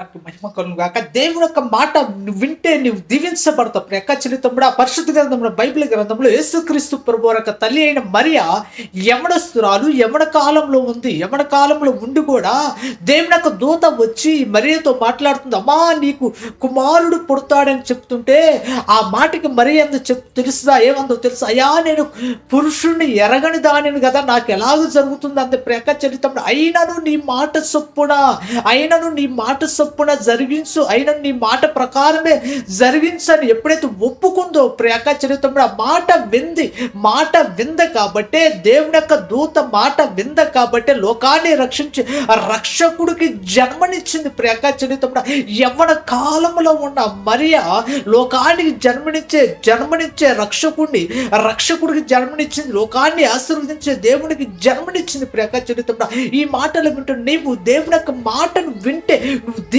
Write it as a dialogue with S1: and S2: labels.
S1: మనకి మహిమ కలుగును గాక. దేవుని యొక్క మాట నువ్వు వింటే నువ్వు దీవించబడతావు. ప్రియ చెల్లి తమ్ముడా, పరిశుద్ధ గ్రంథంలో బైబిల్ గ్రంథంలో యేసుక్రీస్తు ప్రభువారి యొక్క తల్లి అయిన మరియ యవనస్తురాలు, యవన కాలంలో ఉంది. యవన కాలంలో ఉండి కూడా దేవుని యొక్క దూత వచ్చి మరియతో మాట్లాడుతుంది. అమ్మా, నీకు కుమారుడు పుడతాడని చెప్తుంటే ఆ మాటకి మరియ ఎందు తెలుసుదా ఏమందో తెలుసు. అయ్యా, నేను పురుషుణ్ణి ఎరగని దానిని కదా, నాకు ఎలాగ జరుగుతుంది అంతే. ప్రియ చెల్లి తమ్ముడు, అయినను నీ మాట జరిగించు, అయినను నీ మాట ప్రకారమే జరిగించని ఎప్పుడైతే ఒప్పుకుందో ప్రియ చెల్లి తమ్ముడు, ఆ మాట వింద కాబట్టే, దేవుని యొక్క దూత మాట వింద కాబట్టే లోకాన్ని రక్షించి రక్షకుడికి జన్మనిచ్చింది. ప్రియ చెల్లి తమ్ముడు, యవ్వన కాలంలో ఉన్న మరియ లోకానికి జన్మనిచ్చే రక్షకుడికి జన్మనిచ్చింది. లోకాన్ని ఆశీర్వదించే దేవునికి జన్మనిచ్చింది. ప్రియ చెల్లి తమ్ముడు, ఈ మాటలు వింటూ నీవు దేవుని యొక్క మాటను వింటే నువ్వు